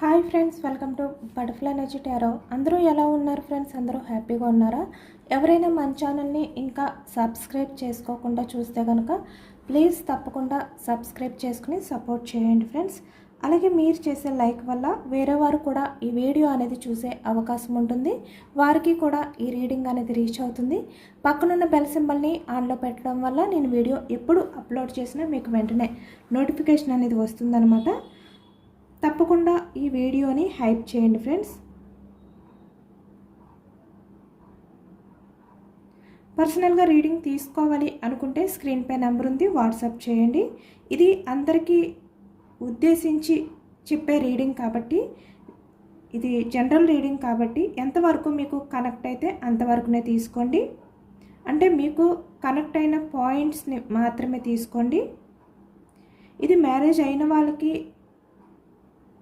Hi friends, welcome to butterfly energy tarot. అందరూ ఎలా ఉన్నారు ఫ్రెండ్స్? అందరూ హ్యాపీగా ఉన్నారా? ఎవరైనా మన ఛానల్ని ఇంకా సబ్స్క్రైబ్ చేసుకోకుండా చూస్తే కనుక ప్లీజ్ తప్పకుండా సబ్స్క్రైబ్ చేసుకుని సపోర్ట్ చేయండి ఫ్రెండ్స్. అలాగే మీరు చేసే లైక్ వల్ల వేరే వారు కూడా ఈ వీడియో అనేది చూసే అవకాశం ఉంటుంది. వారికి కూడా ఈ రీడింగ్ అనేది రీచ్ అవుతుంది. పక్కనున్న బెల్ సింబల్ని ఆన్లో పెట్టడం వల్ల నేను వీడియో ఎప్పుడు అప్లోడ్ చేసినా మీకు వెంటనే నోటిఫికేషన్ అనేది వస్తుందన్నమాట. తప్పకుండా ఈ వీడియోని హైప్ చేయండి ఫ్రెండ్స్. పర్సనల్గా రీడింగ్ తీసుకోవాలి అనుకుంటే స్క్రీన్పై నెంబర్ ఉంది, వాట్సాప్ చేయండి. ఇది అందరికీ ఉద్దేశించి చెప్పే రీడింగ్ కాబట్టి, ఇది జనరల్ రీడింగ్ కాబట్టి ఎంతవరకు మీకు కనెక్ట్ అయితే అంతవరకునే తీసుకోండి. అంటే మీకు కనెక్ట్ అయిన పాయింట్స్ని మాత్రమే తీసుకోండి. ఇది మ్యారేజ్ అయిన వాళ్ళకి,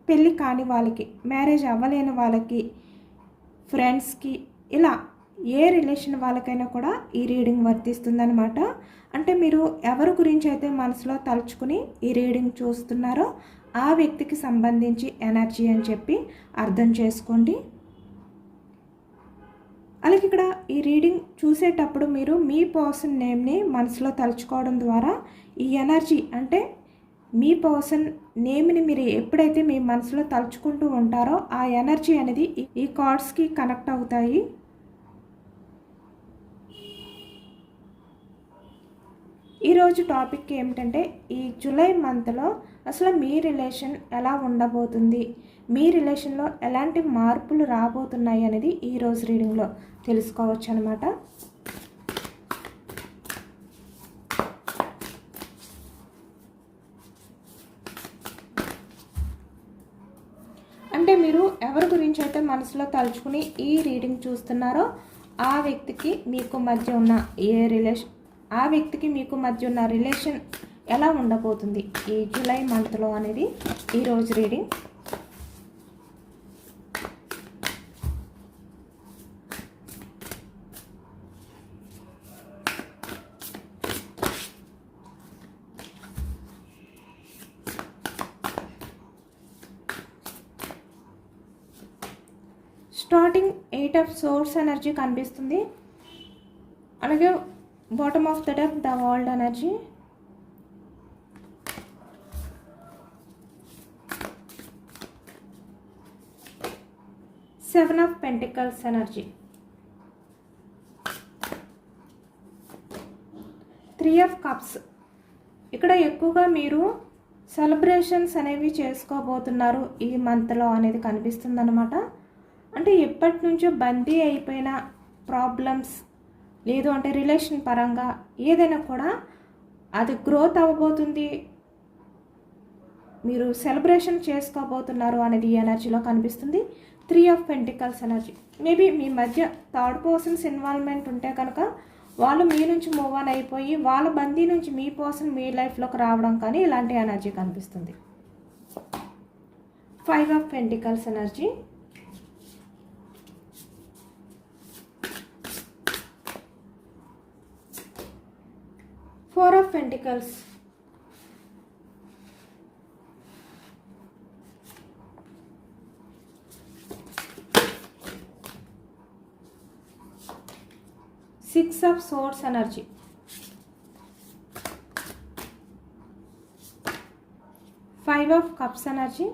పెళ్ళి కాని వాళ్ళకి, మ్యారేజ్ అవ్వలేని వాళ్ళకి, ఫ్రెండ్స్కి, ఇలా ఏ రిలేషన్ వాళ్ళకైనా కూడా ఈ రీడింగ్ వర్తిస్తుందన్నమాట. అంటే మీరు ఎవరి గురించి అయితే మనసులో తలుచుకుని ఈ రీడింగ్ చూస్తున్నారో ఆ వ్యక్తికి సంబంధించి ఎనర్జీ అని చెప్పి అర్థం చేసుకోండి. అలాగే ఇక్కడ ఈ రీడింగ్ చూసేటప్పుడు మీరు మీ పర్సన్ నేమ్ని మనసులో తలుచుకోవడం ద్వారా ఈ ఎనర్జీ, అంటే మీ పర్సన్ నేమ్ని మీరు ఎప్పుడైతే మీ మనసులో తలుచుకుంటూ ఉంటారో ఆ ఎనర్జీ అనేది ఈ కార్డ్స్కి కనెక్ట్ అవుతాయి. ఈరోజు టాపిక్ ఏమిటంటే, ఈ జూలై మంత్లో అసలు మీ రిలేషన్ ఎలా ఉండబోతుంది, మీ రిలేషన్లో ఎలాంటి మార్పులు రాబోతున్నాయి అనేది ఈరోజు రీడింగ్లో తెలుసుకోవచ్చు అన్నమాట. అంటే మీరు ఎవరి గురించి అయితే మనసులో తలుచుకుని ఈ రీడింగ్ చూస్తున్నారో ఆ వ్యక్తికి మీకు మధ్య ఉన్న ఆ వ్యక్తికి మీకు మధ్య ఉన్న రిలేషన్ ఎలా ఉండబోతుంది ఈ జూలై మంత్లో అనేది ఈరోజు reading. Starting 8 of swords energy కనిపిస్తుంది. అలాగే bottom of the deck the world energy, seven of pentacles energy, 3 of cups. ఇక్కడ ఎక్కువగా మీరు సెలబ్రేషన్స్ అనేవి చేసుకోబోతున్నారు ఈ మంత్లో అనేది కనిపిస్తుంది అన్నమాట. అంటే ఎప్పటి నుంచో బందీ అయిపోయిన ప్రాబ్లమ్స్, లేదు అంటే రిలేషన్ పరంగా ఏదైనా కూడా అది గ్రోత్ అవ్వబోతుంది, మీరు సెలబ్రేషన్ చేసుకోబోతున్నారు అనేది ఈ ఎనర్జీలో కనిపిస్తుంది. 3 ఆఫ్ పెంటికల్స్ ఎనర్జీ, మేబీ మీ మధ్య థర్డ్ పర్సన్స్ ఇన్వాల్వ్మెంట్ ఉంటే కనుక వాళ్ళు మీ నుంచి మూవ్ ఆన్ అయిపోయి వాళ్ళ బందీ నుంచి మీ పర్సన్ మీ లైఫ్లోకి రావడం కానీ ఇలాంటి ఎనర్జీ కనిపిస్తుంది. 5 of pentacles energy, 4 of pentacles, 6 of swords energy, 5 of cups energy,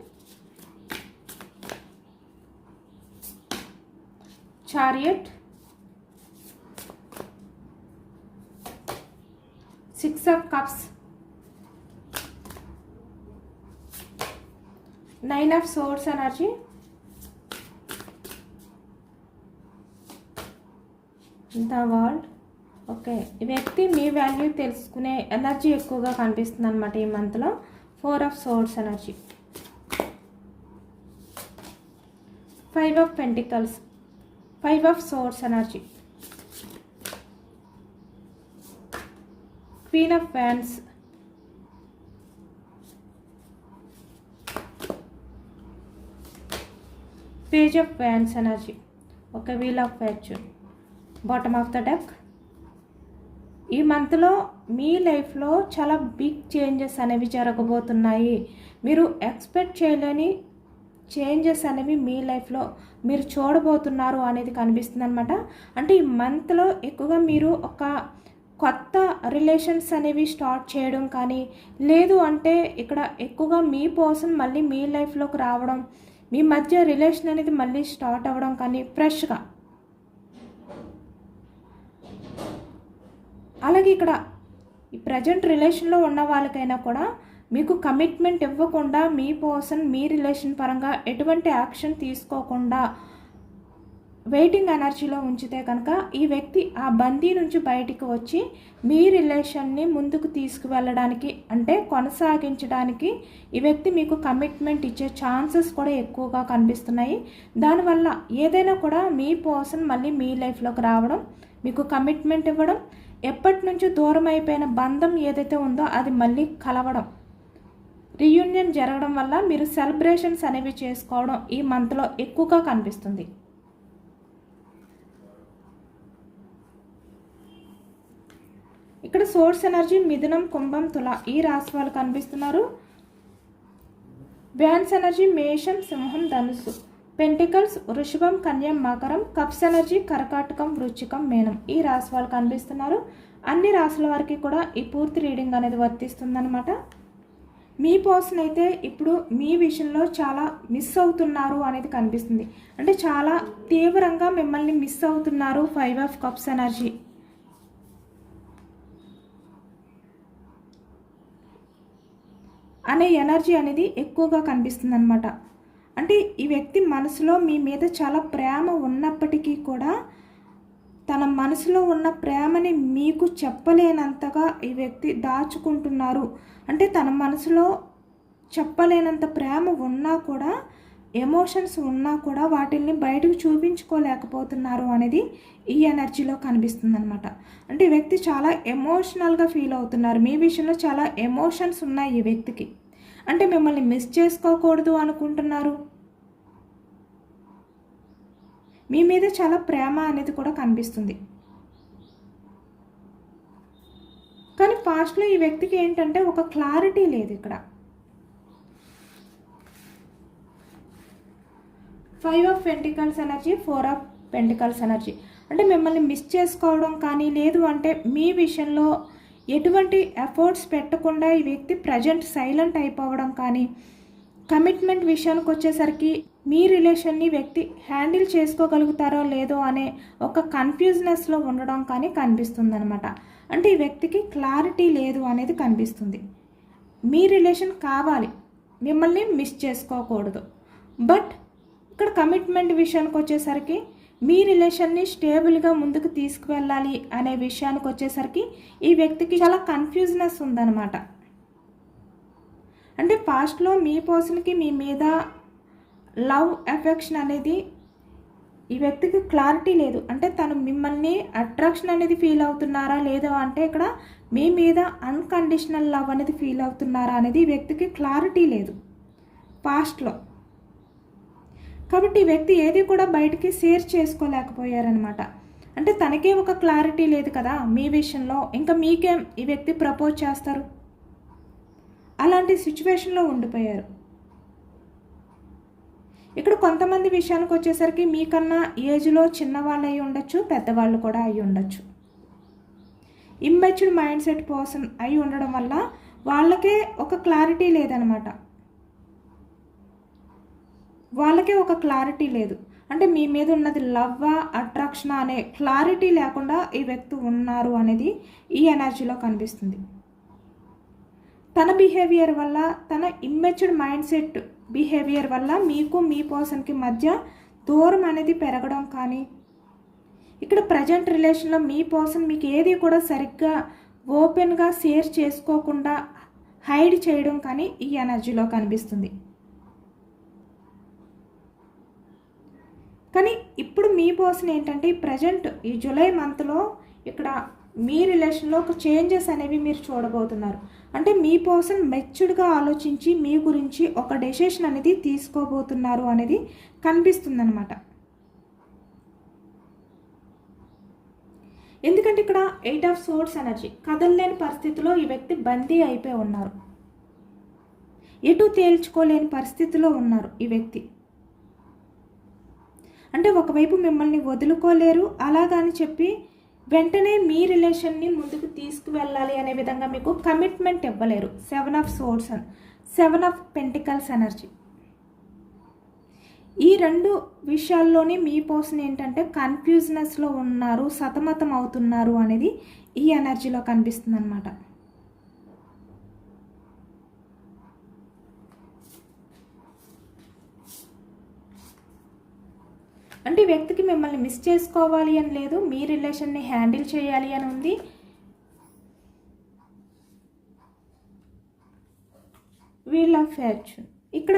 chariot, 6 of cups, 9 of swords energy, the world. Okay, ఈ వ్యక్తి మీ వాల్యూ తెలుసుకునే ఎనర్జీ ఎక్కువగా కనిపిస్తుంది అనమాట ఈ మంత్లో. 4 of swords energy, 5 of pentacles, 5 of swords energy, Queen of Wands, Page of Wands energy, okay, Wheel of Fortune, bottom of the deck. ఈ మంత్లో మీ లైఫ్లో చాలా బిగ్ చేంజెస్ అనేవి జరగబోతున్నాయి. మీరు ఎక్స్పెక్ట్ చేయలేని చేంజెస్ అనేవి మీ లైఫ్లో మీరు చూడబోతున్నారు అనేది కనిపిస్తుంది అనమాట. అంటే ఈ మంత్లో ఎక్కువగా మీరు ఒక కొత్త రిలేషన్స్ అనేవి స్టార్ట్ చేయడం కానీ, లేదు అంటే ఇక్కడ ఎక్కువగా మీ పర్సన్ మళ్ళీ మీ లైఫ్లోకి రావడం, మీ మధ్య రిలేషన్ అనేది మళ్ళీ స్టార్ట్ అవ్వడం కానీ ఫ్రెష్గా. అలాగే ఇక్కడ ఈ ప్రజెంట్ రిలేషన్లో ఉన్న వాళ్ళకైనా కూడా మీకు కమిట్మెంట్ ఇవ్వకుండా మీ పర్సన్ మీ రిలేషన్ పరంగా ఎటువంటి యాక్షన్ తీసుకోకుండా వెయిటింగ్ ఎనర్జీలో ఉంచితే కనుక ఈ వ్యక్తి ఆ బందీ నుంచి బయటికి వచ్చి మీ రిలేషన్ని ముందుకు తీసుకువెళ్ళడానికి అంటే కొనసాగించడానికి ఈ వ్యక్తి మీకు కమిట్మెంట్ ఇచ్చే ఛాన్సెస్ కూడా ఎక్కువగా కనిపిస్తున్నాయి. దానివల్ల ఏదైనా కూడా మీ పర్సన్ మళ్ళీ మీ లైఫ్లోకి రావడం, మీకు కమిట్మెంట్ ఇవ్వడం, ఎప్పటి నుంచో దూరం అయిపోయిన బంధం ఏదైతే ఉందో అది మళ్ళీ కలవడం, రీయూనియన్ జరగడం వల్ల మీరు సెలబ్రేషన్స్ అనేవి చేసుకోవడం ఈ మంత్లో ఎక్కువగా కనిపిస్తుంది. ఇక్కడ సోర్స్ ఎనర్జీ మిథునం, కుంభం, తుల ఈ రాశి వాళ్ళు కనిపిస్తున్నారు. బ్యాన్స్ ఎనర్జీ మేషం, సింహం, ధనుసు, పెంటికల్స్ వృషభం, కన్యం, మకరం, కప్స్ ఎనర్జీ కర్కాటకం, వృశ్చికం, మీనం ఈ రాశి వాళ్ళు కనిపిస్తున్నారు. అన్ని రాశుల వారికి కూడా ఈ పూర్తి రీడింగ్ అనేది వర్తిస్తుందన్నమాట. మీ పర్సన్ అయితే ఇప్పుడు మీ విషయంలో చాలా మిస్ అవుతున్నారు అనేది కనిపిస్తుంది. అంటే చాలా తీవ్రంగా మిమ్మల్ని మిస్ అవుతున్నారు. 5 ఆఫ్ కప్స్ ఎనర్జీ అనే ఎనర్జీ అనేది ఎక్కువగా కనిపిస్తుంది అనమాట. అంటే ఈ వ్యక్తి మనసులో మీ మీద చాలా ప్రేమ ఉన్నప్పటికీ కూడా తన మనసులో ఉన్న ప్రేమని మీకు చెప్పలేనంతగా ఈ వ్యక్తి దాచుకుంటున్నారు. అంటే తన మనసులో చెప్పలేనంత ప్రేమ ఉన్నా కూడా, ఎమోషన్స్ ఉన్నా కూడా వాటిల్ని బయటకు చూపించుకోలేకపోతున్నారు అనేది ఈ ఎనర్జీలో కనిపిస్తుంది అనమాట. అంటే ఈ వ్యక్తి చాలా ఎమోషనల్గా ఫీల్ అవుతున్నారు. మీ విషయంలో చాలా ఎమోషన్స్ ఉన్నాయి ఈ వ్యక్తికి. అంటే మిమ్మల్ని మిస్ చేసుకోకూడదు అనుకుంటున్నారు. మీ మీద చాలా ప్రేమ అనేది కూడా కనిపిస్తుంది. కానీ పాస్ట్లో ఈ వ్యక్తికి ఏంటంటే ఒక క్లారిటీ లేదు. ఇక్కడ 5 of pentacles energy, 4 of pentacles energy. అంటే మిమ్మల్ని మిస్ చేసుకోవడం కానీ, లేదు అంటే మీ విషయంలో ఎటువంటి ఎఫర్ట్స్ పెట్టకుండా ఈ వ్యక్తి ప్రజెంట్ సైలెంట్ అయిపోవడం కానీ, కమిట్మెంట్ విషయానికి వచ్చేసరికి మీ రిలేషన్ని వ్యక్తి హ్యాండిల్ చేసుకోగలుగుతారో లేదో అనే ఒక కన్ఫ్యూజ్నెస్లో ఉండడం కానీ కనిపిస్తుంది అనమాట. అంటే ఈ వ్యక్తికి క్లారిటీ లేదు అనేది కనిపిస్తుంది. మీ రిలేషన్ కావాలి, మిమ్మల్ని మిస్ చేసుకోకూడదు. బట్ ఇక్కడ కమిట్మెంట్ విషయానికి వచ్చేసరికి మీ రిలేషన్ని స్టేబుల్గా ముందుకు తీసుకువెళ్ళాలి అనే విషయానికి వచ్చేసరికి ఈ వ్యక్తికి చాలా కన్ఫ్యూజ్నెస్ ఉందన్నమాట. అంటే పాస్ట్లో మీ పర్సన్కి మీ మీద లవ్ అఫెక్షన్ అనేది ఈ వ్యక్తికి క్లారిటీ లేదు. అంటే తను మిమ్మల్ని అట్రాక్షన్ అనేది ఫీల్ అవుతున్నారా లేదా అంటే ఇక్కడ మీ మీద అన్కండిషనల్ లవ్ అనేది ఫీల్ అవుతున్నారా అనేది ఈ వ్యక్తికి క్లారిటీ లేదు పాస్ట్లో. కాబట్టి ఈ వ్యక్తి ఏది కూడా బయటికి షేర్ చేసుకోలేకపోయారనమాట. అంటే తనకే ఒక క్లారిటీ లేదు కదా మీ విషయంలో, ఇంకా మీకేం ఈ వ్యక్తి ప్రపోజ్ చేస్తారు, అలాంటి సిచ్యువేషన్లో ఉండిపోయారు. ఇక్కడ కొంతమంది విషయానికి వచ్చేసరికి మీకన్నా ఏజ్లో చిన్నవాళ్ళు అయి ఉండొచ్చు, పెద్దవాళ్ళు కూడా అయి ఉండొచ్చు. ఇమ్మెచ్యూర్డ్ మైండ్ సెట్ పర్సన్ అయి ఉండడం వల్ల వాళ్ళకే ఒక క్లారిటీ లేదనమాట. వాళ్ళకే ఒక క్లారిటీ లేదు. అంటే మీ మీద ఉన్నది లవ్వా అట్రాక్షనా అనే క్లారిటీ లేకుండా ఈ వ్యక్తి ఉన్నారు అనేది ఈ ఎనర్జీలో కనిపిస్తుంది. తన బిహేవియర్ వల్ల, తన ఇమ్మెచ్యూర్డ్ మైండ్ సెట్ బిహేవియర్ వల్ల మీకు మీ పర్సన్కి మధ్య దూరం అనేది పెరగడం కానీ, ఇక్కడ ప్రజెంట్ రిలేషన్లో మీ పర్సన్ మీకు ఏది కూడా సరిగ్గా ఓపెన్గా షేర్ చేసుకోకుండా హైడ్ చేయడం కానీ ఈ ఎనర్జీలో కనిపిస్తుంది. కానీ ఇప్పుడు మీ పర్సన్ ఏంటంటే ఈ ప్రజెంట్ ఈ జూలై మంత్లో ఇక్కడ మీ రిలేషన్లో ఒక చేంజెస్ అనేవి మీరు చూడబోతున్నారు. అంటే మీ పర్సన్ మెచ్యూర్డ్గా ఆలోచించి మీ గురించి ఒక డెసిషన్ అనేది తీసుకోబోతున్నారు అనేది కనిపిస్తుందన్నమాట. ఎందుకంటే ఇక్కడ 8 ఆఫ్ సోర్డ్స్ ఎనర్జీ, కదలలేని పరిస్థితిలో ఈ వ్యక్తి బందీ అయిపోయి ఉన్నారు. ఎటు తేల్చుకోలేని పరిస్థితిలో ఉన్నారు ఈ వ్యక్తి. అంటే ఒకవైపు మిమ్మల్ని వదులుకోలేరు, అలాగని చెప్పి వెంటనే మీ రిలేషన్ని ముందుకు తీసుకువెళ్ళాలి అనే విధంగా మీకు కమిట్మెంట్ ఇవ్వలేరు. 7 of swords, 7 of pentacles energy. ఈ 2 విషయాల్లోనే మీ పర్సన్ ఏంటంటే కన్ఫ్యూజ్నెస్లో ఉన్నారు, సతమతం అవుతున్నారు అనేది ఈ ఎనర్జీలో కనిపిస్తుంది అనమాట. అంటే ఈ వ్యక్తికి మిమ్మల్ని మిస్ చేసుకోవాలి అని లేదు, మీ రిలేషన్ని హ్యాండిల్ చేయాలి అని ఉంది. Wheel of fortune. ఇక్కడ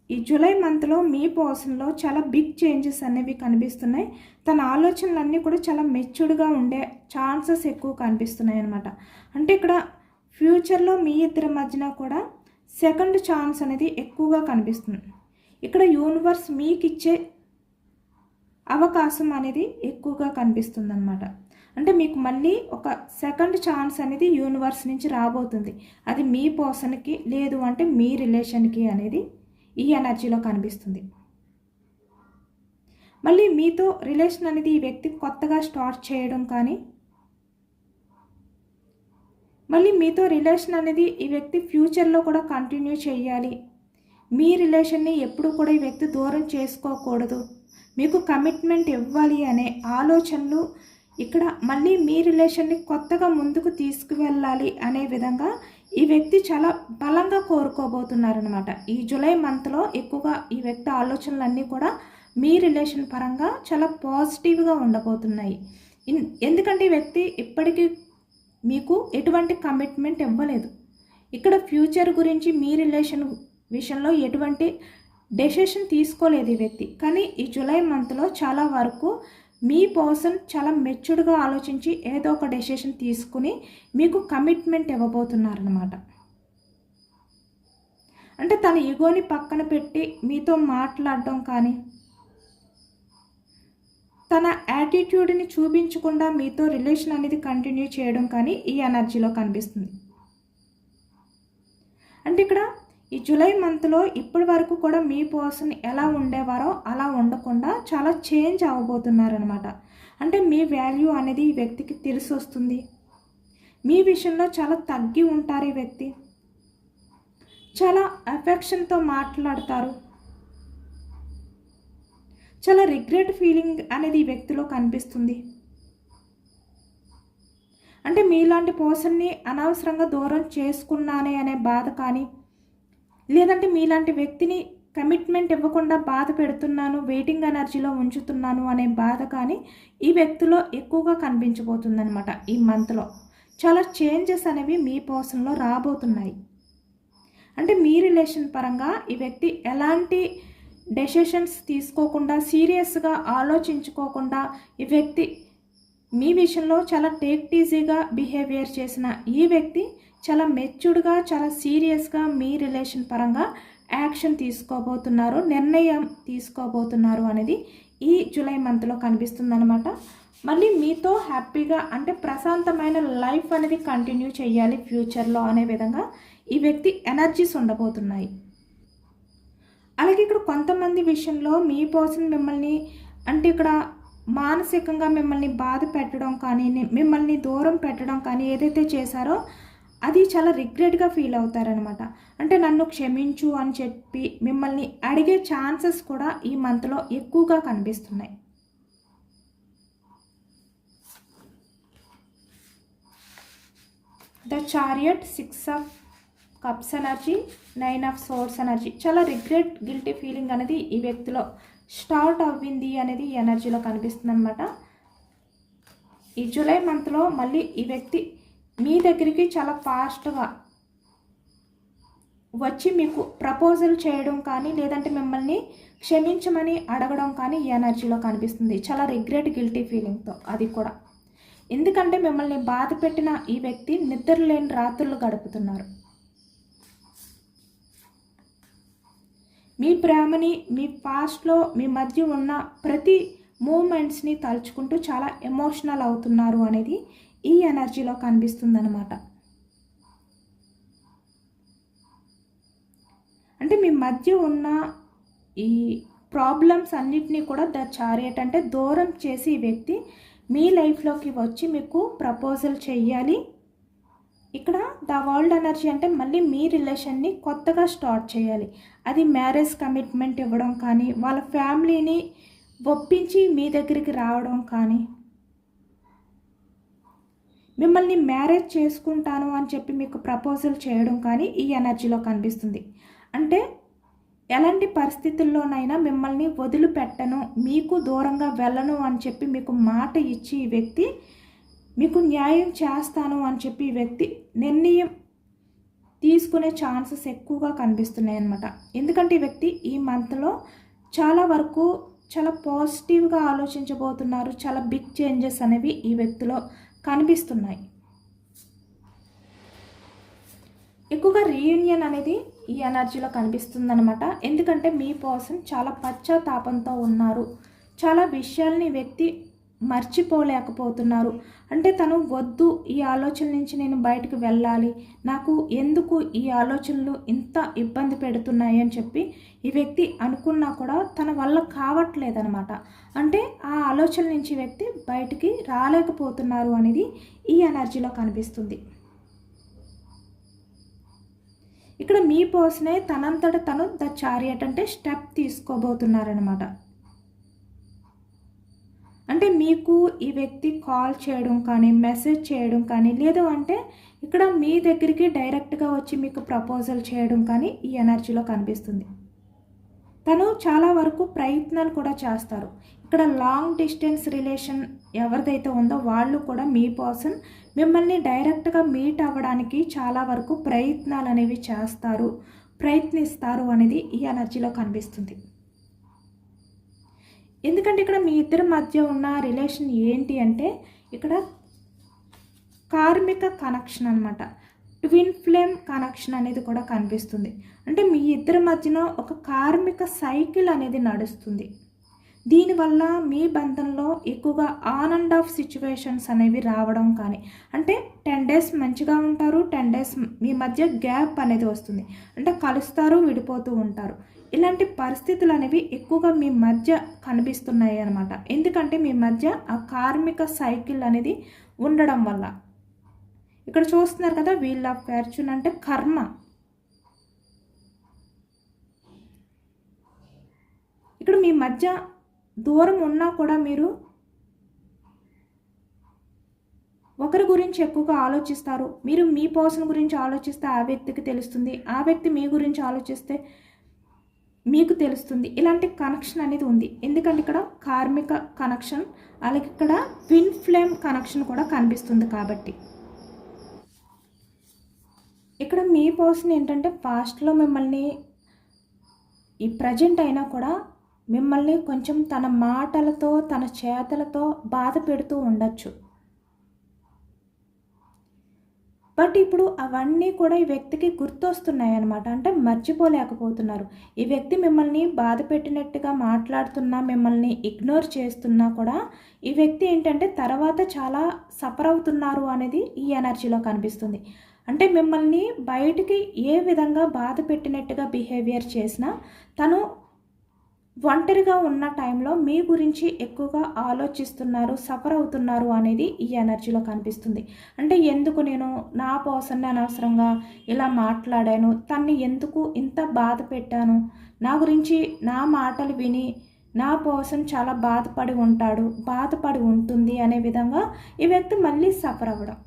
ఈ జూలై మంత్లో మీ పర్సన్లో చాలా బిగ్ చేంజెస్ అనేవి కనిపిస్తున్నాయి. తన ఆలోచనలన్నీ కూడా చాలా మెచ్యూర్డ్గా ఉండే ఛాన్సెస్ ఎక్కువ కనిపిస్తున్నాయి అనమాట. అంటే ఇక్కడ ఫ్యూచర్లో మీ ఇద్దరి మధ్యన కూడా సెకండ్ ఛాన్స్ అనేది ఎక్కువగా కనిపిస్తుంది. ఇక్కడ యూనివర్స్ మీకు ఇచ్చే అవకాశం అనేది ఎక్కువగా కనిపిస్తుంది అనమాట. అంటే మీకు మళ్ళీ ఒక సెకండ్ ఛాన్స్ అనేది యూనివర్స్ నుంచి రాబోతుంది. అది మీ పర్సన్కి, లేదు అంటే మీ రిలేషన్కి అనేది ఈ ఎనర్జీలో కనిపిస్తుంది. మళ్ళీ మీతో రిలేషన్ అనేది ఈ వ్యక్తి కొత్తగా స్టార్ట్ చేయడం కానీ, మళ్ళీ మీతో రిలేషన్ అనేది ఈ వ్యక్తి ఫ్యూచర్లో కూడా కంటిన్యూ చేయాలి, మీ రిలేషన్ని ఎప్పుడు కూడా ఈ వ్యక్తి దూరం చేసుకోకూడదు, మీకు కమిట్మెంట్ ఇవ్వాలి అనే ఆలోచనలు ఇక్కడ మళ్ళీ మీ రిలేషన్ని కొత్తగా ముందుకు తీసుకువెళ్ళాలి అనే విధంగా ఈ వ్యక్తి చాలా బలంగా కోరుకోబోతున్నారనమాట. ఈ జూలై మంత్లో ఎక్కువగా ఈ వ్యక్తి ఆలోచనలన్నీ కూడా మీ రిలేషన్ పరంగా చాలా పాజిటివ్గా ఉండబోతున్నాయి. ఎందుకంటే ఈ వ్యక్తి ఇప్పటికీ మీకు ఎటువంటి కమిట్మెంట్ ఇవ్వలేదు. ఇక్కడ ఫ్యూచర్ గురించి మీ రిలేషన్ విషయంలో ఎటువంటి డెసిషన్ తీసుకోలేదు ఈ వ్యక్తి. కానీ ఈ జూలై మంత్లో చాలా వరకు మీ పర్సన్ చాలా మెచ్యూర్డ్గా ఆలోచించి ఏదో ఒక డెసిషన్ తీసుకుని మీకు కమిట్మెంట్ ఇవ్వబోతున్నారనమాట. అంటే తన ఈగోని పక్కన పెట్టి మీతో మాట్లాడడం కానీ, తన యాటిట్యూడ్ని చూపించకుండా మీతో రిలేషన్ అనేది కంటిన్యూ చేయడం కానీ ఈ ఎనర్జీలో కనిపిస్తుంది. అంటే ఇక్కడ ఈ జూలై మంత్లో ఇప్పటి వరకు కూడా మీ పర్సన్ ఎలా ఉండేవారో అలా ఉండకుండా చాలా చేంజ్ అవ్వబోతున్నారనమాట. అంటే మీ వాల్యూ అనేది ఈ వ్యక్తికి తెలిసి వస్తుంది. మీ విషయంలో చాలా తగ్గి ఉంటారు. ఈ వ్యక్తి చాలా అఫెక్షన్తో మాట్లాడతారు. చాలా రిగ్రెట్ ఫీలింగ్ అనేది ఈ వ్యక్తిలో కనిపిస్తుంది. అంటే మీలాంటి పర్సన్ని అనవసరంగా దూరం చేసుకున్నానే అనే బాధ కానీ, లేదంటే మీలాంటి వ్యక్తిని కమిట్మెంట్ ఇవ్వకుండా బాధ పెడుతున్నాను, వెయిటింగ్ ఎనర్జీలో ఉంచుతున్నాను అనే బాధ కానీ ఈ వ్యక్తిలో ఎక్కువగా కనిపించబోతుందన్నమాట. ఈ మంత్లో చాలా చేంజెస్ అనేవి మీ పర్సన్లో రాబోతున్నాయి. అంటే మీ రిలేషన్ పరంగా ఈ వ్యక్తి ఎలాంటి డెసిషన్స్ తీసుకోకుండా, సీరియస్గా ఆలోచించుకోకుండా ఈ వ్యక్తి మీ విషయంలో చాలా టేక్ ఈజీగా బిహేవియర్ చేసిన ఈ వ్యక్తి చాలా మెచ్యూర్డ్గా, చాలా సీరియస్గా మీ రిలేషన్ పరంగా యాక్షన్ తీసుకోబోతున్నారు, నిర్ణయం తీసుకోబోతున్నారు అనేది ఈ జూలై మంత్లో కనిపిస్తుందన్నమాట. మళ్ళీ మీతో హ్యాపీగా అంటే ప్రశాంతమైన లైఫ్ అనేది కంటిన్యూ చేయాలి ఫ్యూచర్లో అనే విధంగా ఈ వ్యక్తి ఎనర్జీస్ ఉండబోతున్నాయి. అలాగే ఇక్కడ కొంతమంది విషయంలో మీ పర్సన్ మిమ్మల్ని అంటే ఇక్కడ మానసికంగా మిమ్మల్ని బాధ పెట్టడం కానీ, మిమ్మల్ని దూరం పెట్టడం కానీ ఏదైతే చేశారో అది చాలా రిగ్రెట్గా ఫీల్ అవుతారనమాట. అంటే నన్ను క్షమించు అని చెప్పి మిమ్మల్ని అడిగే ఛాన్సెస్ కూడా ఈ మంత్లో ఎక్కువగా కనిపిస్తున్నాయి. The chariot, 6 of cups energy, 9 of swords energy. చాలా రిగ్రెట్, గిల్టీ ఫీలింగ్ అనేది ఈ వ్యక్తిలో స్టార్ట్ అవ్వింది అనేది ఈ ఎనర్జీలో కనిపిస్తుంది అనమాట. ఈ జూలై మంత్లో మళ్ళీ ఈ వ్యక్తి మీ దగ్గరికి చాలా ఫాస్ట్గా వచ్చి మీకు ప్రపోజల్ చేయడం కానీ, లేదంటే మిమ్మల్ని క్షమించమని అడగడం కానీ ఈ ఎనర్జీలో కనిపిస్తుంది. చాలా రిగ్రెట్, గిల్టీ ఫీలింగ్తో. అది కూడా ఎందుకంటే మిమ్మల్ని బాధ పెట్టిన ఈ వ్యక్తి నిద్రలేని రాత్రులు గడుపుతున్నారు. మీ ప్రేమని, మీ పాస్ట్లో మీ మధ్య ఉన్న ప్రతి మూమెంట్స్ని తలుచుకుంటూ చాలా ఎమోషనల్ అవుతున్నారు అనేది ఈ ఎనర్జీలో కనిపిస్తుందన్నమాట. అంటే మీ మధ్య ఉన్న ఈ ప్రాబ్లమ్స్ అన్నిటినీ కూడా ద చారియట్ అంటే దూరం చేసి ఈ వ్యక్తి మీ లైఫ్లోకి వచ్చి మీకు ప్రపోజల్ చెయ్యాలి. ఇక్కడ ద వరల్డ్ ఎనర్జీ అంటే మళ్ళీ మీ రిలేషన్ని కొత్తగా స్టార్ట్ చేయాలి. అది మ్యారేజ్ కమిట్మెంట్ ఇవ్వడం కానీ, వాళ్ళ ఫ్యామిలీని ఒప్పించి మీ దగ్గరికి రావడం కానీ, మిమ్మల్ని మ్యారేజ్ చేసుకుంటాను అని చెప్పి మీకు ప్రపోజల్ చేయడం కానీ ఈ ఎనర్జీలో కనిపిస్తుంది. అంటే ఎలాంటి పరిస్థితుల్లోనైనా మిమ్మల్ని వదిలిపెట్టను, మీకు దూరంగా వెళ్ళను అని చెప్పి మీకు మాట ఇచ్చి ఈ వ్యక్తి మీకు న్యాయం చేస్తాను అని చెప్పి ఈ వ్యక్తి నిర్ణయం తీసుకునే ఛాన్సెస్ ఎక్కువగా కనిపిస్తున్నాయి అన్నమాట. ఎందుకంటే ఈ వ్యక్తి ఈ మంత్లో చాలా వరకు చాలా పాజిటివ్గా ఆలోచించబోతున్నారు. చాలా బిగ్ చేంజెస్ అనేవి ఈ వ్యక్తిలో కనిపిస్తున్నాయి. ఎక్కువగా రీయూనియన్ అనేది ఈ ఎనర్జీలో కనిపిస్తుందన్నమాట. ఎందుకంటే మీ పర్సన్ చాలా పశ్చాత్తాపంతో ఉన్నారు. చాలా విషయాల్ని వ్యక్తి మర్చిపోలేకపోతున్నారు. అంటే తను వద్దు, ఈ ఆలోచన నుంచి నేను బయటకు వెళ్ళాలి, నాకు ఎందుకు ఈ ఆలోచనలు ఇంత ఇబ్బంది పెడుతున్నాయి అని చెప్పి ఈ వ్యక్తి అనుకున్నా కూడా తన వల్ల కావట్లేదనమాట. అంటే ఆ ఆలోచన నుంచి వ్యక్తి బయటికి రాలేకపోతున్నారు అనేది ఈ ఎనర్జీలో కనిపిస్తుంది. ఇక్కడ మీ పర్సనే తనంతట తను ద చారియట్ అంటే స్టెప్ తీసుకోబోతున్నారనమాట. అంటే మీకు ఈ వ్యక్తి కాల్ చేయడం కానీ, మెసేజ్ చేయడం కానీ, లేదు అంటే ఇక్కడ మీ దగ్గరికి డైరెక్ట్గా వచ్చి మీకు ప్రపోజల్ చేయడం కానీ ఈ ఎనర్జీలో కనిపిస్తుంది. తను చాలా వరకు ప్రయత్నాలు కూడా చేస్తారు. ఇక్కడ లాంగ్ డిస్టెన్స్ రిలేషన్ ఎవరిదైతే ఉందో వాళ్ళు కూడా మీ పర్సన్ మిమ్మల్ని డైరెక్ట్గా మీట్ అవ్వడానికి చాలా వరకు ప్రయత్నాలు అనేవి చేస్తారు, ప్రయత్నిస్తారు అనేది ఈ ఎనర్జీలో కనిపిస్తుంది. ఎందుకంటే ఇక్కడ మీ ఇద్దరి మధ్య ఉన్న రిలేషన్ ఏంటి అంటే ఇక్కడ కార్మిక కనెక్షన్ అనమాట. ట్విన్ ఫ్లేమ్ కనెక్షన్ అనేది కూడా కనిపిస్తుంది. అంటే మీ ఇద్దరి మధ్యన ఒక కార్మిక సైకిల్ అనేది నడుస్తుంది. దీనివల్ల మీ బంధంలో ఎక్కువగా ఆన్ అండ్ ఆఫ్ సిచ్యువేషన్స్ అనేవి రావడం కానీ, అంటే 10 days మంచిగా ఉంటారు, 10 days మీ మధ్య గ్యాప్ అనేది వస్తుంది. అంటే కలుస్తారు, విడిపోతూ ఉంటారు. ఇలాంటి పరిస్థితులు అనేవి ఎక్కువగా మీ మధ్య కనిపిస్తున్నాయి అన్నమాట. ఎందుకంటే మీ మధ్య ఆ కార్మిక సైకిల్ అనేది ఉండడం వల్ల. ఇక్కడ చూస్తున్నారు కదా, వీల్ ఆఫ్ ఫార్చ్యూన్ అంటే కర్మ. ఇక్కడ మీ మధ్య దూరం ఉన్నా కూడా మీరు ఒకరి గురించి ఎక్కువగా ఆలోచిస్తారు. మీరు మీ పర్సన్ గురించి ఆలోచిస్తే ఆ వ్యక్తికి తెలుస్తుంది, ఆ వ్యక్తి మీ గురించి ఆలోచిస్తే మీకు తెలుస్తుంది. ఇలాంటి కనెక్షన్ అనేది ఉంది. ఎందుకంటే ఇక్కడ కార్మిక కనెక్షన్, అలాగే ఇక్కడ ట్విన్ ఫ్లేమ్ కనెక్షన్ కూడా కనిపిస్తుంది. కాబట్టి ఇక్కడ మీ పర్సన్ ఏంటంటే పాస్ట్లో మిమ్మల్ని ఈ ప్రజెంట్ అయినా కూడా మిమ్మల్ని కొంచెం తన మాటలతో తన చేతలతో బాధ పెడుతూ ఉండొచ్చు. బట్ ఇప్పుడు అవన్నీ కూడా ఈ వ్యక్తికి గుర్తొస్తున్నాయి అన్నమాట. అంటే మర్చిపోలేకపోతున్నారు. ఈ వ్యక్తి మిమ్మల్ని బాధ పెట్టినట్టుగా మాట్లాడుతున్నా, మిమ్మల్ని ఇగ్నోర్ చేస్తున్నా కూడా ఈ వ్యక్తి ఏంటంటే తర్వాత చాలా సఫర్ అవుతున్నారు అనేది ఈ ఎనర్జీలో కనిపిస్తుంది. అంటే మిమ్మల్ని బయటికి ఏ విధంగా బాధ పెట్టినట్టుగా బిహేవియర్ చేసినా తను ఒంటరిగా ఉన్న టైంలో మీ గురించి ఎక్కువగా ఆలోచిస్తున్నారు, సఫర్ అవుతున్నారు అనేది ఈ ఎనర్జీలో కనిపిస్తుంది. అంటే ఎందుకు నేను నా పర్సన్ని అనవసరంగా ఇలా మాట్లాడాను, తన్ని ఎందుకు ఇంత బాధ పెట్టాను, నా గురించి నా మాటలు విని నా పర్సన్ చాలా బాధపడి ఉంటాడు, బాధపడి ఉంటుంది అనే విధంగా ఈ వ్యక్తి మళ్ళీ సఫర్ అవ్వడం,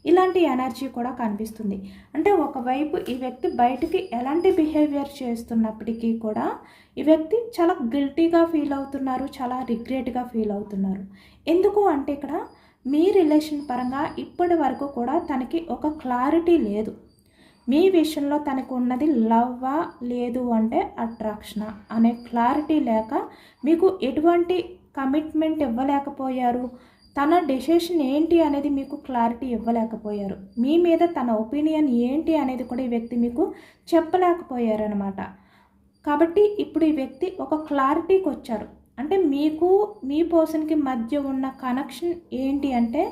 ఇలాంటి ఎనర్జీ కూడా కనిపిస్తుంది. అంటే ఒకవైపు ఈ వ్యక్తి బయటికి ఎలాంటి బిహేవియర్ చేస్తున్నప్పటికీ కూడా ఈ వ్యక్తి చాలా గిల్టీగా ఫీల్ అవుతున్నారు, చాలా రిగ్రెట్గా ఫీల్ అవుతున్నారు. ఎందుకు అంటే ఇక్కడ మీ రిలేషన్ పరంగా ఇప్పటి వరకు కూడా తనకి ఒక క్లారిటీ లేదు. మీ విషయంలో తనకు ఉన్నది లవ్వా లేదు అంటే అట్రాక్షనా అనే క్లారిటీ లేక మీకు ఎటువంటి కమిట్మెంట్ ఇవ్వలేకపోయారు. తన డెసిషన్ ఏంటి అనేది మీకు క్లారిటీ ఇవ్వలేకపోయారు. మీ మీద తన ఒపీనియన్ ఏంటి అనేది కూడా ఈ వ్యక్తి మీకు చెప్పలేకపోయారనమాట. కాబట్టి ఇప్పుడు ఈ వ్యక్తి ఒక క్లారిటీకి వచ్చారు. అంటే మీకు మీ పర్సన్కి మధ్య ఉన్న కనెక్షన్ ఏంటి అంటే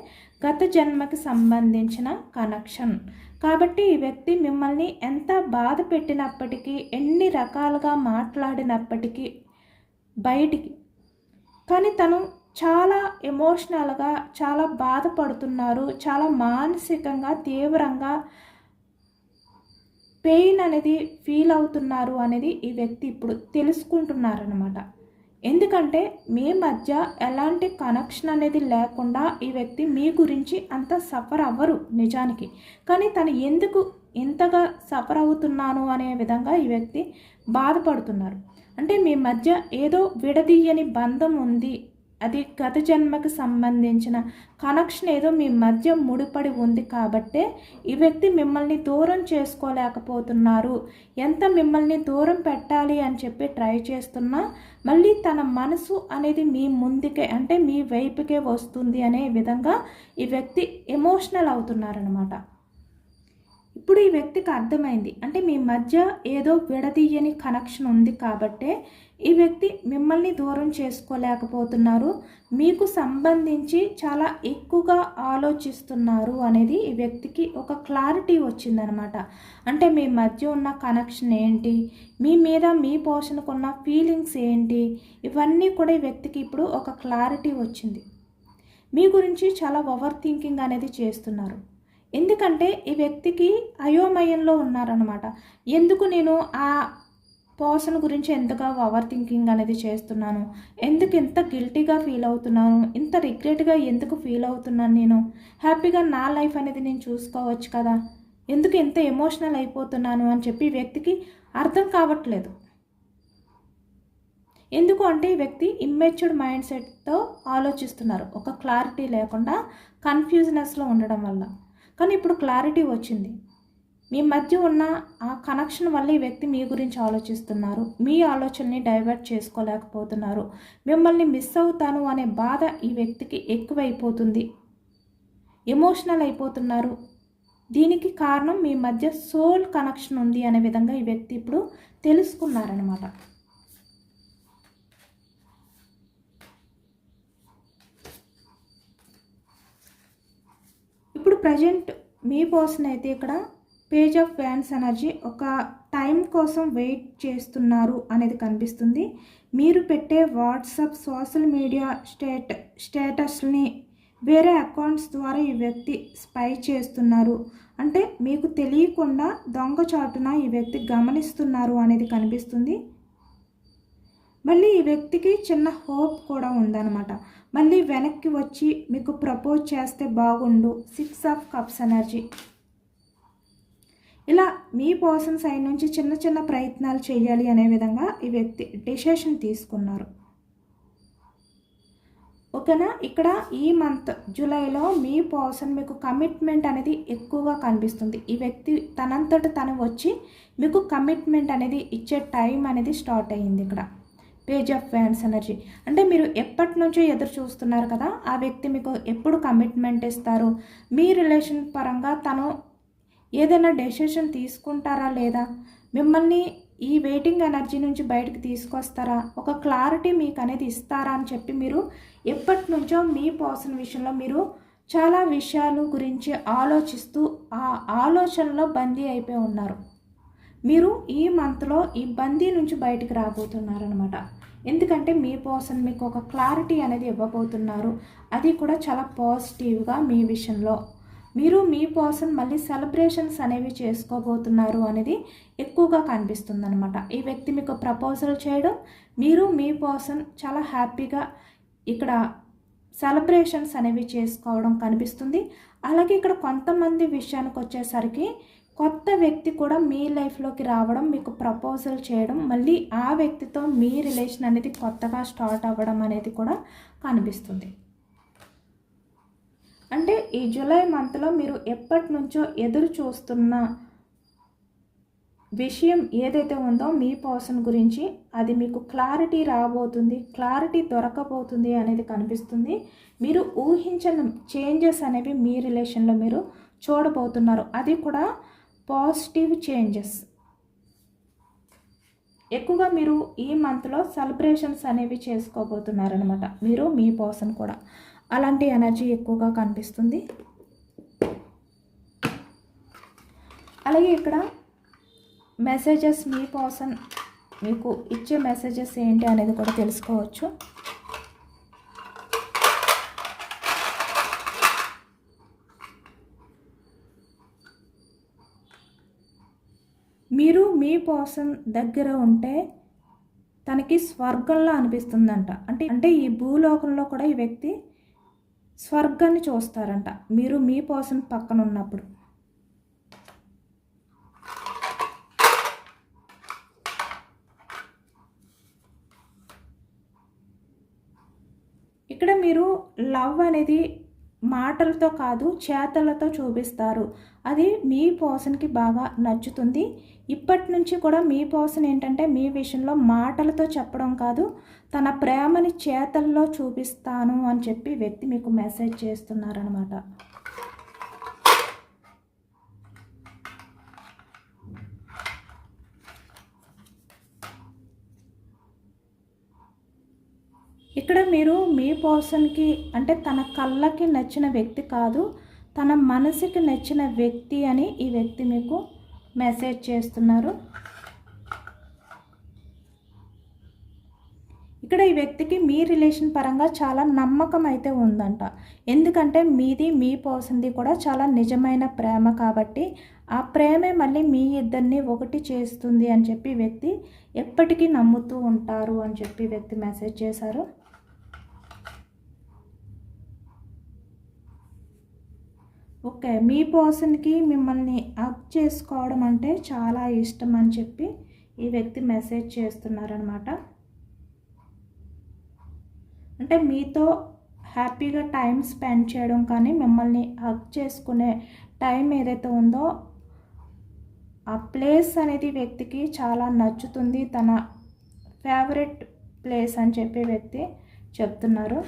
గత జన్మకి సంబంధించిన కనెక్షన్. కాబట్టి ఈ వ్యక్తి మిమ్మల్ని ఎంత బాధ పెట్టినప్పటికీ, ఎన్ని రకాలుగా మాట్లాడినప్పటికీ, బయటికి. కానీ తను చాలా ఎమోషనల్గా చాలా బాధపడుతున్నారు, చాలా మానసికంగా తీవ్రంగా పెయిన్ అనేది ఫీల్ అవుతున్నారు అనేది ఈ వ్యక్తి ఇప్పుడు తెలుసుకుంటున్నారనమాట. ఎందుకంటే మీ మధ్య ఎలాంటి కనెక్షన్ అనేది లేకుండా ఈ వ్యక్తి మీ గురించి అంత సఫర్ అవ్వరు నిజానికి. కానీ తను ఎందుకు ఇంతగా సఫర్ అవుతున్నాను అనే విధంగా ఈ వ్యక్తి బాధపడుతున్నారు. అంటే మీ మధ్య ఏదో విడదీయని బంధం ఉంది, అది గత జన్మకి సంబంధించిన కనెక్షన్ ఏదో మీ మధ్య ముడిపడి ఉంది కాబట్టే ఈ వ్యక్తి మిమ్మల్ని దూరం చేసుకోలేకపోతున్నారు. ఎంత మిమ్మల్ని దూరం పెట్టాలి అని చెప్పి ట్రై చేస్తున్నా మళ్ళీ తన మనసు అనేది మీ ముందుకే, అంటే మీ వైపుకే వస్తుంది అనే విధంగా ఈ వ్యక్తి ఎమోషనల్ అవుతున్నారనమాట. ఇప్పుడు ఈ వ్యక్తికి అర్థమైంది, అంటే మీ మధ్య ఏదో విడదీయని కనెక్షన్ ఉంది కాబట్టే ఈ వ్యక్తి మిమ్మల్ని దూరం చేసుకోలేకపోతున్నారు, మీకు సంబంధించి చాలా ఎక్కువగా ఆలోచిస్తున్నారు అనేది ఈ వ్యక్తికి ఒక క్లారిటీ వచ్చిందనమాట. అంటే మీ మధ్య ఉన్న కనెక్షన్ ఏంటి, మీ మీద మీ పోషణకున్న ఫీలింగ్స్ ఏంటి, ఇవన్నీ కూడా ఈ వ్యక్తికి ఇప్పుడు ఒక క్లారిటీ వచ్చింది. మీ గురించి చాలా ఓవర్ థింకింగ్ అనేది చేస్తున్నారు. ఎందుకంటే ఈ వ్యక్తికి అయోమయంలో ఉన్నారనమాట. ఎందుకు నేను ఆ పర్సన్ గురించి ఎంతగా ఓవర్ థింకింగ్ అనేది చేస్తున్నాను, ఎందుకు ఇంత గిల్టీగా ఫీల్ అవుతున్నాను, ఇంత రిగ్రెట్గా ఎందుకు ఫీల్ అవుతున్నాను, నేను హ్యాపీగా నా లైఫ్ అనేది నేను చూసుకోవచ్చు కదా, ఎందుకు ఇంత ఎమోషనల్ అయిపోతున్నాను అని చెప్పి ఈ వ్యక్తికి అర్థం కావట్లేదు. ఎందుకు అంటే ఈ వ్యక్తి ఇమ్మెచ్యూర్డ్ మైండ్ సెట్తో ఆలోచిస్తున్నారు, ఒక క్లారిటీ లేకుండా కన్ఫ్యూజనెస్లో ఉండడం వల్ల. కానీ ఇప్పుడు క్లారిటీ వచ్చింది. మీ మధ్య ఉన్న ఆ కనెక్షన్ వల్ల ఈ వ్యక్తి మీ గురించి ఆలోచిస్తున్నారు, మీ ఆలోచనని డైవర్ట్ చేసుకోలేకపోతున్నారు, మిమ్మల్ని మిస్ అవుతాను అనే బాధ ఈ వ్యక్తికి ఎక్కువైపోతుంది, ఎమోషనల్ అయిపోతున్నారు. దీనికి కారణం మీ మధ్య సోల్ కనెక్షన్ ఉంది అనే విధంగా ఈ వ్యక్తి ఇప్పుడు తెలుసుకున్నారనమాట. ఇప్పుడు ప్రజెంట్ మీ పర్సన్ అయితే ఇక్కడ పేజ్ ఆఫ్ వ్యాండ్స్ ఎనర్జీ ఒక టైం కోసం వెయిట్ చేస్తున్నారు అనేది కనిపిస్తుంది. మీరు పెట్టే వాట్సాప్ సోషల్ మీడియా స్టేటస్ని వేరే అకౌంట్స్ ద్వారా ఈ వ్యక్తి స్పై చేస్తున్నారు, అంటే మీకు తెలియకుండా దొంగచాటున ఈ వ్యక్తి గమనిస్తున్నారు అనేది కనిపిస్తుంది. మళ్ళీ ఈ వ్యక్తికి చిన్న హోప్ కూడా ఉందన్నమాట. మళ్ళీ వెనక్కి వచ్చి మీకు ప్రపోజ్ చేస్తే బాగుండు, 6 ఆఫ్ కప్స్ ఎనర్జీ. ఇలా మీ పర్సన్ సైడ్ నుంచి చిన్న చిన్న ప్రయత్నాలు చేయాలి అనే విధంగా ఈ వ్యక్తి డిసిషన్ తీసుకున్నారు. ఓకేనా. ఇక్కడ ఈ మంత్ జూలైలో మీ పర్సన్ మీకు కమిట్మెంట్ అనేది ఎక్కువగా కనిపిస్తుంది. ఈ వ్యక్తి తనంతట తను వచ్చి మీకు కమిట్మెంట్ అనేది ఇచ్చే టైం అనేది స్టార్ట్ అయ్యింది. ఇక్కడ పేజ్ ఆఫ్ వ్యాండ్స్ ఎనర్జీ అంటే మీరు ఎప్పటి నుంచో ఎదురు చూస్తున్నారు కదా, ఆ వ్యక్తి మీకు ఎప్పుడు కమిట్మెంట్ ఇస్తారు, మీ రిలేషన్ పరంగా తను ఏదైనా డెసిషన్ తీసుకుంటారా లేదా, మిమ్మల్ని ఈ వెయిటింగ్ ఎనర్జీ నుంచి బయటకు తీసుకొస్తారా, ఒక క్లారిటీ మీకు అనేది ఇస్తారా అని చెప్పి మీరు ఎప్పటి నుంచో మీ పర్సన్ విషయంలో మీరు చాలా విషయాలు గురించి ఆలోచిస్తూ ఆ ఆలోచనలో బందీ అయిపోయి ఉన్నారు. మీరు ఈ మంత్లో ఈ బందీ నుంచి బయటికి రాబోతున్నారనమాట. ఎందుకంటే మీ పర్సన్ మీకు ఒక క్లారిటీ అనేది ఇవ్వబోతున్నారు, అది కూడా చాలా పాజిటివ్గా మీ విషయంలో. మీరు మీ పర్సన్ మళ్ళీ సెలబ్రేషన్స్ అనేవి చేసుకోబోతున్నారు అనేది ఎక్కువగా కనిపిస్తుంది అనమాట. ఈ వ్యక్తి మీకు ప్రపోజల్ చేయడం, మీరు మీ పర్సన్ చాలా హ్యాపీగా ఇక్కడ సెలబ్రేషన్స్ అనేవి చేసుకోవడం కనిపిస్తుంది. అలాగే ఇక్కడ కొంతమంది విషయానికి వచ్చేసరికి కొత్త వ్యక్తి కూడా మీ లైఫ్లోకి రావడం, మీకు ప్రపోజల్ చేయడం, మళ్ళీ ఆ వ్యక్తితో మీ రిలేషన్ అనేది కొత్తగా స్టార్ట్ అవ్వడం అనేది కూడా కనిపిస్తుంది. అంటే ఈ జూలై మంత్లో మీరు ఎప్పటి నుంచో ఎదురు చూస్తున్న విషయం ఏదైతే ఉందో మీ పర్సన్ గురించి, అది మీకు క్లారిటీ రాబోతుంది, క్లారిటీ దొరకబోతుంది అనేది కనిపిస్తుంది. మీరు ఊహించని చేంజెస్ అనేవి మీ రిలేషన్లో మీరు చూడబోతున్నారు, అది కూడా పాజిటివ్ చేంజెస్. ఎక్కువగా మీరు ఈ మంత్లో సెలబ్రేషన్స్ అనేవి చేసుకోబోతున్నారనమాట, మీరు మీ పర్సన్ కూడా. అలాంటి ఎనర్జీ ఎక్కువగా కనిపిస్తుంది. అలాగే ఇక్కడ మెసేజెస్ మీ పర్సన్ మీకు ఇచ్చే మెసేజెస్ ఏంటి అనేది కూడా తెలుసుకోవచ్చు. మీరు మీ పర్సన్ దగ్గర ఉంటే తనకి స్వర్గంలో అనిపిస్తుందంట. అంటే ఈ భూలోకంలో కూడా ఈ వ్యక్తి స్వర్గాన్ని చూస్తారంట మీరు మీ పర్సన్ పక్కన ఉన్నప్పుడు. ఇక్కడ మీరు లవ్ అనేది మాటలతో కాదు చేతలతో చూపిస్తారు. అది మీ పర్సన్కి బాగా నచ్చుతుంది. ఇప్పటి నుంచి కూడా మీ పర్సన్ ఏంటంటే మీ విషయంలో మాటలతో చెప్పడం కాదు, తన ప్రేమని చేతల్లో చూపిస్తాను అని చెప్పి వ్యక్తి మీకు మెసేజ్ చేస్తున్నారనమాట. ఇక్కడ మీరు మీ పర్సన్కి అంటే తన కళ్ళకి నచ్చిన వ్యక్తి కాదు, తన మనసుకి నచ్చిన వ్యక్తి అని ఈ వ్యక్తి మీకు మెసేజ్ చేస్తున్నారు. ఇక్కడ ఈ వ్యక్తికి మీ రిలేషన్ పరంగా చాలా నమ్మకం అయితే ఉందంట. ఎందుకంటే మీది మీ పర్సన్ది కూడా చాలా నిజమైన ప్రేమ కాబట్టి ఆ ప్రేమే మళ్ళీ మీ ఇద్దరిని ఒకటి చేస్తుంది అని చెప్పి వ్యక్తి ఎప్పటికీ నమ్ముతూ ఉంటారు అని చెప్పి వ్యక్తి మెసేజ్ చేశారు. ఓకే, మీ పర్సన్కి మిమ్మల్ని హగ్ చేసుకోవడం అంటే చాలా ఇష్టం అని చెప్పి ఈ వ్యక్తి మెసేజ్ చేస్తున్నారనమాట. అంటే మీతో హ్యాపీగా టైం స్పెండ్ చేయడం కానీ మిమ్మల్ని హగ్ చేసుకునే టైం ఏదైతే ఉందో ఆ ప్లేస్ అనేది వ్యక్తికి చాలా నచ్చుతుంది, తన ఫేవరెట్ ప్లేస్ అని చెప్పి వ్యక్తి చెప్తున్నారు.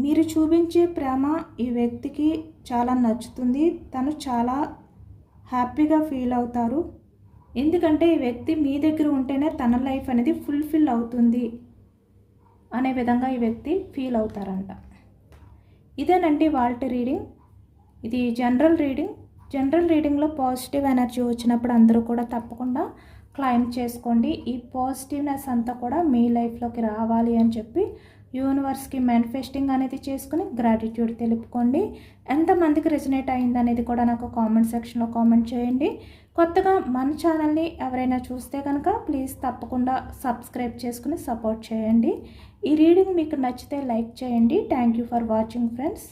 మీరు చూపించే ప్రేమ ఈ వ్యక్తికి చాలా నచ్చుతుంది, తను చాలా హ్యాపీగా ఫీల్ అవుతారు. ఎందుకంటే ఈ వ్యక్తి మీ దగ్గర ఉంటేనే తన లైఫ్ అనేది ఫుల్ఫిల్ అవుతుంది అనే విధంగా ఈ వ్యక్తి ఫీల్ అవుతారంట. ఇదేనండి వాళ్ళ రీడింగ్. ఇది జనరల్ రీడింగ్. జనరల్ రీడింగ్లో పాజిటివ్ ఎనర్జీ వచ్చినప్పుడు అందరూ కూడా తప్పకుండా క్లైమ్ చేసుకోండి. ఈ పాజిటివ్నెస్ అంతా కూడా మీ లైఫ్లోకి రావాలి అని చెప్పి యూనివర్స్కి మేనిఫెస్టింగ్ అనేది చేసుకుని గ్రాటిట్యూడ్ తెలుపుకోండి. ఎంతమందికి రెజనేట్ అయింది అనేది కూడా నాకు కామెంట్ సెక్షన్లో కామెంట్ చేయండి. కొత్తగా మన ఛానల్ని ఎవరైనా చూస్తే కనుక ప్లీజ్ తప్పకుండా సబ్స్క్రైబ్ చేసుకుని సపోర్ట్ చేయండి. ఈ రీడింగ్ మీకు నచ్చితే లైక్ చేయండి. Thank you for watching friends.